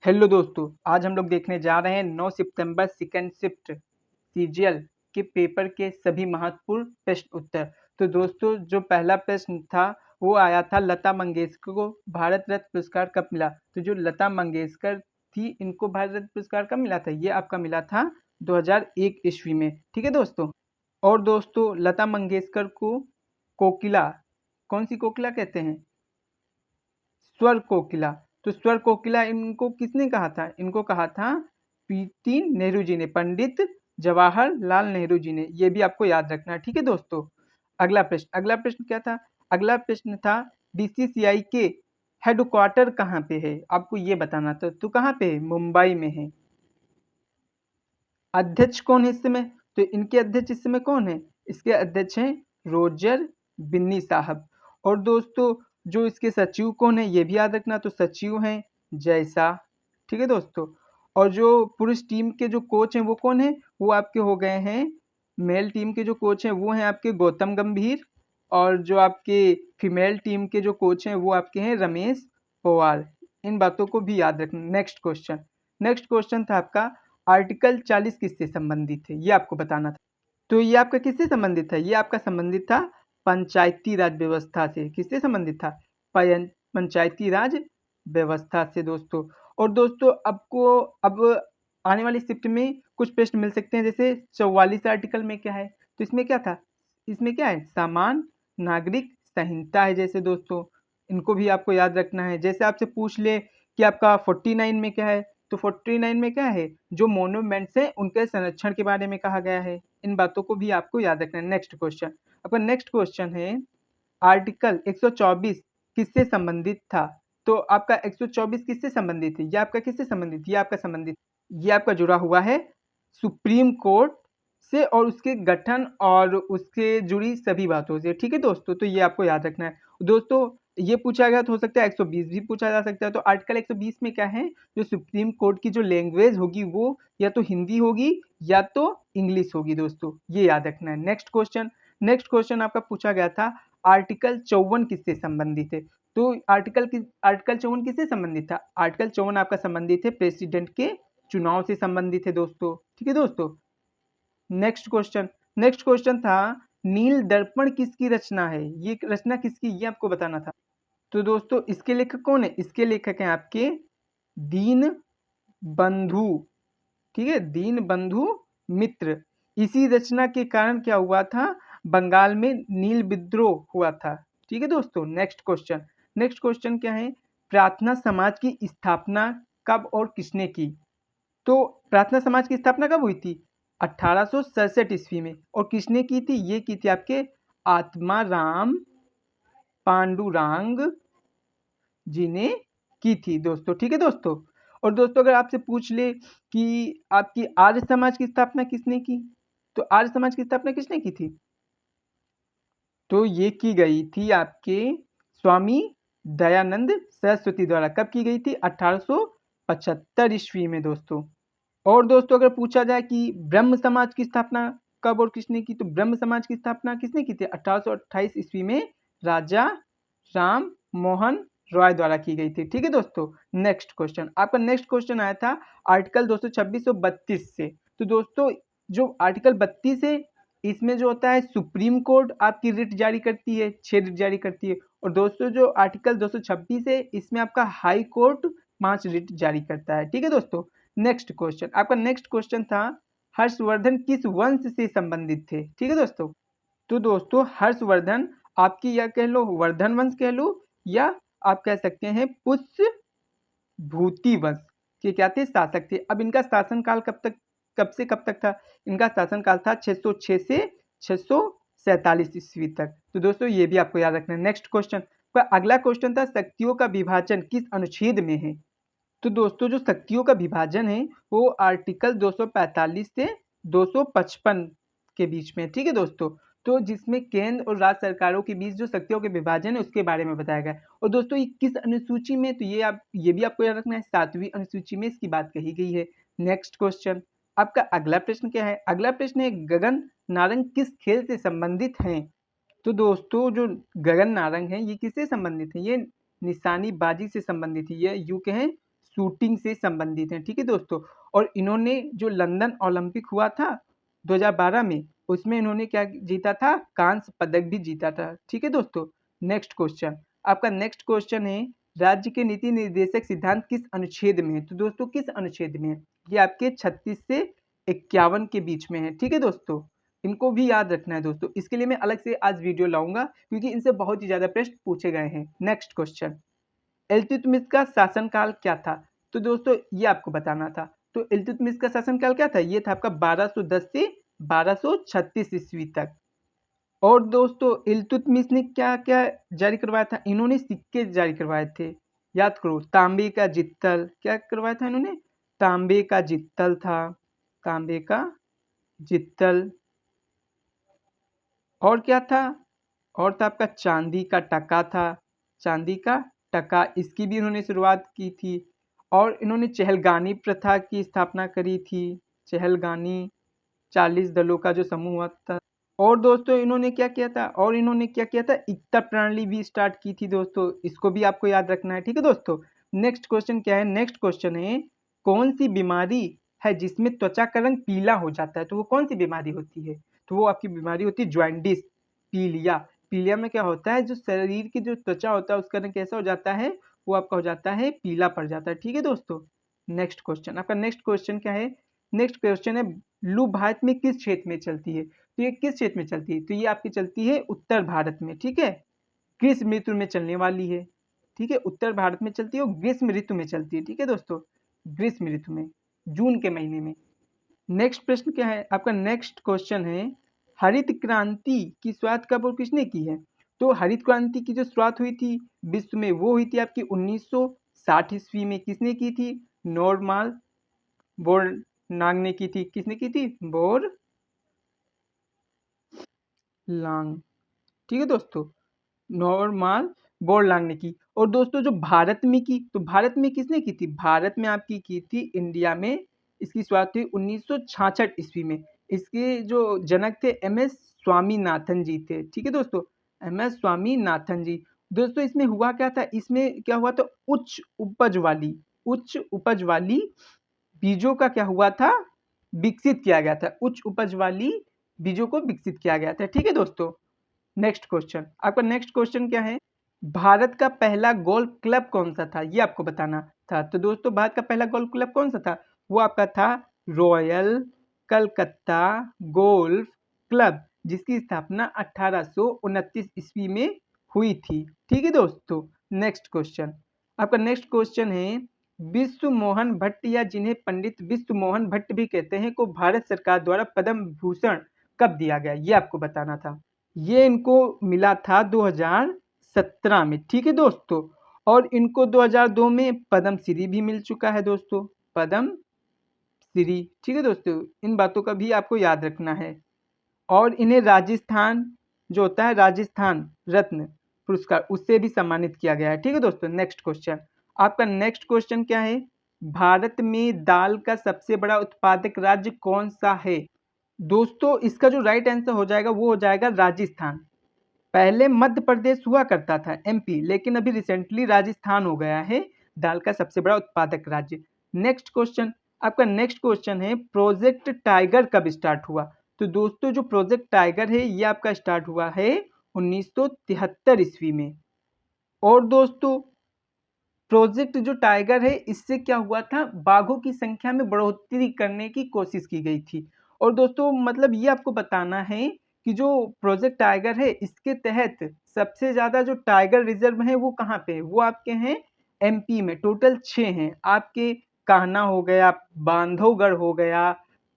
Hello दोस्तों, आज हम लोग देखने जा रहे हैं 9 सितंबर सेकंड शिफ्ट सीजीएल के पेपर के सभी महत्वपूर्ण प्रश्न उत्तर। तो दोस्तों, जो पहला प्रश्न था वो आया था लता मंगेशकर को भारत रत्न पुरस्कार कब मिला। तो जो लता मंगेशकर थी, इनको भारत रत्न पुरस्कार कब मिला था? ये आपका मिला था 2001 ईस्वी में। ठीक है दोस्तों। और दोस्तों, लता मंगेशकर को कोकिला, कौन सी कोकिला कहते हैं? स्वर कोकिला। तो स्वर कोकिला इनको किसने कहा था? इनको कहा था पीटी नेहरू जी ने, पंडित जवाहरलाल नेहरू जी ने। ये भी आपको याद रखना है। ठीक है दोस्तों। अगला प्रश्न क्या था? अगला प्रश्न था बीसीसीआई के हेडक्वार्टर कहाँ पे है? आपको ये बताना था। तो कहाँ पे है? मुंबई में है। अध्यक्ष कौन है इस समय? तो इनके अध्यक्ष इस समय कौन है? इसके अध्यक्ष हैं रोजर बिन्नी साहब। और दोस्तों, जो इसके सचिव कौन है ये भी याद रखना। तो सचिव हैं जैसा। ठीक है दोस्तों। और जो पुरुष टीम के जो कोच हैं वो कौन है? वो आपके हो गए हैं, मेल टीम के जो कोच हैं वो हैं आपके गौतम गंभीर। और जो आपके फीमेल टीम के जो कोच हैं वो आपके हैं रमेश पवार। इन बातों को भी याद रखना। नेक्स्ट क्वेश्चन था आपका आर्टिकल 40 किससे संबंधित है? ये आपको बताना था। तो ये आपका किससे संबंधित था? ये आपका संबंधित था पंचायती राज व्यवस्था से। किससे संबंधित था? पंचायती राज व्यवस्था से दोस्तों। और दोस्तों, आपको अब आने वाली शिफ्ट में कुछ प्रश्न मिल सकते हैं। जैसे 44 आर्टिकल में क्या है? तो इसमें क्या था? इसमें क्या है? समान नागरिक संहिता है। जैसे दोस्तों, इनको भी आपको याद रखना है। जैसे आपसे पूछ ले कि आपका 49 में क्या है? तो 49 में क्या है? जो मोन्यूमेंट्स हैं उनके संरक्षण के बारे में कहा गया है। इन बातों को भी आपको याद रखना है। नेक्स्ट क्वेश्चन, आपका नेक्स्ट क्वेश्चन है आर्टिकल 124 किससे संबंधित था? तो आपका 124 किससे संबंधित है? ये आपका किससे संबंधित? ये आपका जुड़ा हुआ है सुप्रीम कोर्ट से और उसके गठन और उसके जुड़ी सभी बातों से। ठीक है दोस्तों। तो ये आपको याद रखना है दोस्तों। ये पूछा गया तो हो सकता है 120 भी पूछा जा सकता है। तो आर्टिकल 120 में क्या है? जो सुप्रीम कोर्ट की जो लैंग्वेज होगी वो या तो हिंदी होगी या तो इंग्लिश होगी दोस्तों। ये याद रखना है। नेक्स्ट क्वेश्चन आपका पूछा गया था आर्टिकल 54 किससे संबंधित है? तो आर्टिकल 54 किससे संबंधित था? आर्टिकल 54 आपका संबंधित है प्रेसिडेंट के चुनाव से संबंधित है दोस्तों। ठीक है दोस्तों। नेक्स्ट क्वेश्चन था नील दर्पण किसकी रचना है? ये रचना किसकी? ये आपको बताना था। तो दोस्तों, इसके लेखक कौन है? इसके लेखक हैं आपके दीन बंधु। ठीक है, दीन बंधु मित्र। इसी रचना के कारण क्या हुआ था? बंगाल में नील विद्रोह हुआ था। ठीक है दोस्तों। नेक्स्ट क्वेश्चन क्या है? प्रार्थना समाज की स्थापना कब और किसने की? तो प्रार्थना समाज की स्थापना कब हुई थी? 1867 ईस्वी में। और किसने की थी? ये की थी आपके आत्माराम पांडुरंग जी ने की थी दोस्तों। ठीक है दोस्तों। और दोस्तों, अगर आपसे पूछ ले कि आपकी आर्य समाज की स्थापना किसने की? तो आर्य समाज की स्थापना किसने की थी? तो ये की गई थी आपके स्वामी दयानंद सरस्वती द्वारा। कब की गई थी? 1875 ईस्वी में दोस्तों। और दोस्तों, अगर पूछा जाए कि ब्रह्म समाज की स्थापना कब और किसने की? तो ब्रह्म समाज की स्थापना किसने की थी? 1828 ईस्वी में राजा राम मोहन रॉय द्वारा की गई थी। ठीक है दोस्तों। आपका नेक्स्ट क्वेश्चन आया था आर्टिकल 226 और 32 से। तो दोस्तों, जो आर्टिकल 32 है इसमें जो होता है सुप्रीम कोर्ट आपकी रिट जारी करती है, 6 रिट जारी करती है। और दोस्तों, जो आर्टिकल 226 है इसमें आपका हाई कोर्ट 5 रिट जारी करता है। ठीक है दोस्तों। आपका नेक्स्ट क्वेश्चन था हर्षवर्धन किस वंश से संबंधित थे? ठीक है दोस्तों। तो दोस्तों, हर्षवर्धन आपकी या कह लो वर्धन वंश कह लो, या आप कह सकते हैं पुष्य भूति वंश के क्या थे? शासक थे। अब इनका शासनकाल कब से कब तक था? इनका शासनकाल था 606 से 647 ईस्वी तक। तो दोस्तों, ये भी आपको याद रखना है। अगला क्वेश्चन था शक्तियों का विभाजन किस अनुच्छेद में है? तो दोस्तों, जो शक्तियों का विभाजन है वो आर्टिकल 245 से 255 के बीच में। ठीक है दोस्तों। तो जिसमें केंद्र और राज्य सरकारों के बीच जो शक्तियों के विभाजन है उसके बारे में बताया गया है। और दोस्तों, ये किस अनुसूची में? तो ये भी आपको याद रखना है, 7वीं अनुसूची में इसकी बात कही गई है। नेक्स्ट क्वेश्चन, आपका अगला प्रश्न क्या है? अगला प्रश्न है गगन नारंग किस खेल से संबंधित हैं? तो दोस्तों, जो गगन नारंग है ये किससे संबंधित है? ये निशानेबाजी से संबंधित है। ये यू के हैं शूटिंग से संबंधित हैं, ठीक है दोस्तों। और इन्होंने जो लंदन ओलंपिक हुआ था 2012 में, उसमें इन्होंने क्या जीता था, कांस्य पदक भी जीता था, ठीक है दोस्तों। नेक्स्ट क्वेश्चन, आपका नेक्स्ट क्वेश्चन है राज्य के नीति निर्देशक सिद्धांत किस अनुच्छेद में है। तो दोस्तों किस अनुच्छेद में है, ये आपके 36 से 51 के बीच में है, ठीक है दोस्तों। इनको भी याद रखना है दोस्तों, इसके लिए मैं अलग से आज वीडियो लाऊंगा क्योंकि इनसे बहुत ही ज्यादा प्रश्न पूछे गए हैं। नेक्स्ट क्वेश्चन, इल्तुतमिश का शासनकाल क्या था। तो दोस्तों ये आपको बताना था। तो इल्तुतमिश का शासनकाल क्या था, ये था आपका 1210 से 1236 ईस्वी तक। और दोस्तों इल्तुतमिश ने क्या क्या जारी करवाया था, इन्होंने सिक्के जारी करवाए थे, याद करो। तांबे का जित्तल क्या करवाया था इन्होंने, तांबे का जित्तल था, तांबे का जित्तल। और क्या था, और था आपका चांदी का टका था, चांदी का टका, इसकी भी इन्होंने शुरुआत की थी। और इन्होंने चहलगानी प्रथा की स्थापना करी थी, चहलगानी 40 दलों का जो समूह हुआ था। और दोस्तों इन्होंने क्या किया था, और इन्होंने क्या किया था, एकता प्रणाली भी स्टार्ट की थी दोस्तों, इसको भी आपको याद रखना है, ठीक है दोस्तों। नेक्स्ट क्वेश्चन क्या है, नेक्स्ट क्वेश्चन है कौन सी बीमारी है जिसमें त्वचा का रंग पीला हो जाता है। तो वो कौन सी बीमारी होती है, तो वो आपकी बीमारी होती है ज्वाइंटिस पीलिया। पीलिया में क्या होता है, जो शरीर की जो त्वचा होता है उसका रंग कैसा हो जाता है, वो आपका हो जाता है पीला पड़ जाता है, ठीक है दोस्तों। नेक्स्ट क्वेश्चन, आपका नेक्स्ट क्वेश्चन क्या है, नेक्स्ट क्वेश्चन है लू भारत में किस क्षेत्र में चलती है। तो ये किस क्षेत्र में चलती है, तो ये आपकी चलती है उत्तर भारत में, ठीक है। ग्रीष्म ऋतु में चलने वाली है, ठीक है, उत्तर भारत में चलती है और ग्रीष्म ऋतु में चलती है, ठीक है दोस्तों, ग्रीष्म ऋतु में, जून के महीने में। नेक्स्ट प्रश्न क्या है, आपका नेक्स्ट क्वेश्चन है हरित क्रांति की शुरुआत कब और किसने की है। तो हरित क्रांति की जो शुरुआत हुई थी विश्व में, वो हुई थी आपकी 1960 ईस्वी में। किसने की थी, नॉर्मन बोरलॉग ने की थी, किसने की थी, बोरलॉग, ठीक है दोस्तों, नॉर्मन बोरलॉग ने की। और दोस्तों जो भारत में की, तो भारत में किसने की थी, भारत में आपकी की थी इंडिया में, इसकी शुरुआत हुई 1966 ईस्वी में। इसके जो जनक थे एम एस स्वामीनाथन जी थे, ठीक है दोस्तों, एम एस स्वामीनाथन जी। दोस्तों इसमें हुआ क्या था, इसमें क्या हुआ था, उच्च उपज वाली बीजों का क्या हुआ था, विकसित किया गया था, उच्च उपज वाली बीजों को विकसित किया गया था, ठीक है दोस्तों। नेक्स्ट क्वेश्चन, आपका नेक्स्ट क्वेश्चन क्या है, भारत का पहला गोल्फ क्लब कौन सा था, ये आपको बताना था। तो दोस्तों भारत का पहला गोल्फ क्लब कौन सा था, वो आपका था रॉयल कलकत्ता गोल्फ क्लब, जिसकी स्थापना 1829 ईस्वी में हुई थी, ठीक है दोस्तों। नेक्स्ट क्वेश्चन, आपका नेक्स्ट क्वेश्चन है विश्व मोहन भट्ट या जिन्हें पंडित विश्व मोहन भट्ट भी कहते हैं को भारत सरकार द्वारा पद्म भूषण कब दिया गया, ये आपको बताना था। ये इनको मिला था 2017 में, ठीक है दोस्तों। और इनको 2002 में पद्म श्री भी मिल चुका है दोस्तों, पद्म श्री, ठीक है दोस्तों, इन बातों का भी आपको याद रखना है। और इन्हें राजस्थान जो होता है राजस्थान रत्न पुरस्कार, उससे भी सम्मानित किया गया है, ठीक है दोस्तों। नेक्स्ट क्वेश्चन, आपका नेक्स्ट क्वेश्चन क्या है, भारत में दाल का सबसे बड़ा उत्पादक राज्य कौन सा है। दोस्तों इसका जो राइट आंसर हो जाएगा वो हो जाएगा राजस्थान। पहले मध्य प्रदेश हुआ करता था एमपी, लेकिन अभी रिसेंटली राजस्थान हो गया है दाल का सबसे बड़ा उत्पादक राज्य। नेक्स्ट क्वेश्चन, आपका नेक्स्ट क्वेश्चन है प्रोजेक्ट टाइगर कब स्टार्ट हुआ। तो दोस्तों जो प्रोजेक्ट टाइगर है ये आपका स्टार्ट हुआ है 1973 ईस्वी में। और दोस्तों प्रोजेक्ट जो टाइगर है इससे क्या हुआ था, बाघों की संख्या में बढ़ोतरी करने की कोशिश की गई थी। और दोस्तों मतलब ये आपको बताना है कि जो प्रोजेक्ट टाइगर है इसके तहत सबसे ज्यादा जो टाइगर रिजर्व है वो कहाँ पे है, वो आपके हैं एमपी में, टोटल 6 हैं आपके। कान्हा हो गया, बांधवगढ़ हो गया,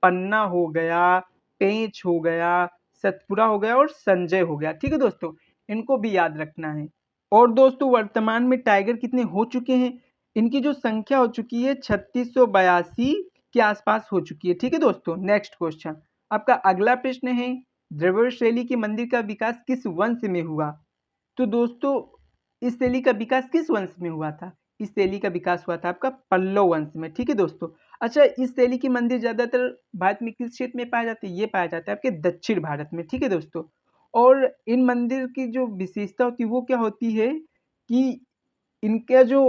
पन्ना हो गया, पेंच हो गया, सतपुरा हो गया और संजय हो गया, ठीक है दोस्तों, इनको भी याद रखना है। और दोस्तों वर्तमान में टाइगर कितने हो चुके हैं, इनकी जो संख्या हो चुकी है 3682 के आसपास हो चुकी है, ठीक है दोस्तों। नेक्स्ट क्वेश्चन, आपका अगला प्रश्न है द्रविड़ शैली के मंदिर का विकास किस वंश में हुआ। तो दोस्तों इस शैली का विकास किस वंश में हुआ था, इस शैली का विकास हुआ था आपका पल्लव वंश में, ठीक है दोस्तों। अच्छा इस शैली के मंदिर ज्यादातर भारत में किस क्षेत्र में पाए जाते हैं, ये पाया जाता है आपके दक्षिण भारत में, ठीक है दोस्तों। और इन मंदिर की जो विशेषता होती है वो क्या होती है कि इनका जो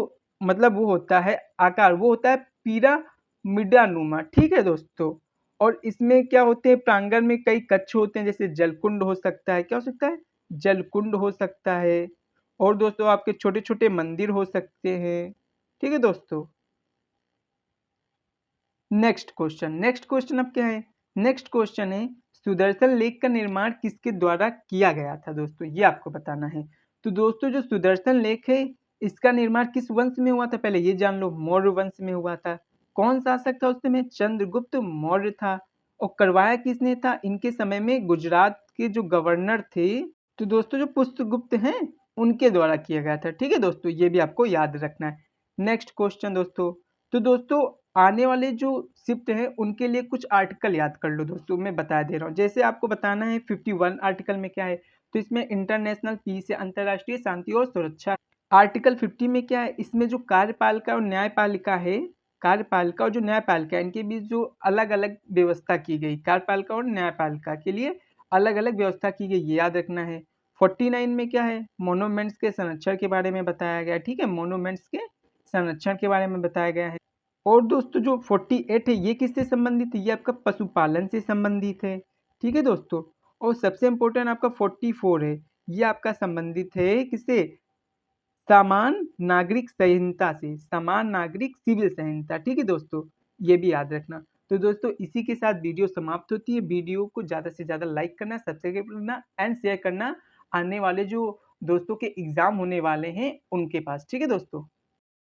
मतलब वो होता है आकार, वो होता है पिरामिडानुमा, ठीक है दोस्तों। और इसमें क्या होते हैं, प्रांगण में कई कक्ष होते हैं, जैसे जलकुंड हो सकता है, क्या हो सकता है, जलकुंड हो सकता है। और दोस्तों आपके छोटे-छोटे मंदिर हो सकते हैं, ठीक है दोस्तों। नेक्स्ट क्वेश्चन अब क्या है, नेक्स्ट क्वेश्चन है सुदर्शन लेक का निर्माण किसके द्वारा किया गया था दोस्तों, ये आपको बताना है। तो दोस्तों जो सुदर्शन लेक है, इसका निर्माण किस वंश में हुआ था, पहले ये जान लो, मौर्य वंश में हुआ था। कौन शासक था उस समय, चंद्रगुप्त मौर्य था। और करवाया किसने था, इनके समय में गुजरात के जो गवर्नर थे, तो दोस्तों जो पुष्पगुप्त हैं, उनके द्वारा किया गया था, ठीक है दोस्तों, ये भी आपको याद रखना है। नेक्स्ट क्वेश्चन दोस्तों, तो दोस्तों आने वाले जो शिफ्ट है उनके लिए कुछ आर्टिकल याद कर लो दोस्तों, मैं बता दे रहा हूँ। जैसे आपको बताना है 51 आर्टिकल में क्या है, तो इसमें इंटरनेशनल पीस है, अंतर्राष्ट्रीय शांति और सुरक्षा। आर्टिकल 50 में क्या है, इसमें जो कार्यपालिका और न्यायपालिका है, कार्यपालिका और जो न्यायपालिका है, इनके बीच जो अलग अलग व्यवस्था की गई, कार्यपालिका और न्यायपालिका के लिए अलग अलग व्यवस्था की गई, ये याद रखना है। 49 में क्या है, मोनूमेंट्स के संरक्षण के बारे में बताया गया है, ठीक है, मोनूमेंट्स के संरक्षण के बारे में बताया गया है। और दोस्तों जो 48 है ये किससे संबंधित है, ये आपका पशुपालन से संबंधित है, ठीक है दोस्तों। और सबसे इम्पोर्टेंट आपका 44 है, ये आपका संबंधित है किससे, समान नागरिक संहिता से, समान नागरिक सिविल संहिता, ठीक है दोस्तों, ये भी याद रखना। तो दोस्तों इसी के साथ वीडियो समाप्त होती है। वीडियो को ज़्यादा से ज़्यादा लाइक करना, सब्सक्राइब करना एंड शेयर करना आने वाले जो दोस्तों के एग्जाम होने वाले हैं उनके पास, ठीक है दोस्तों।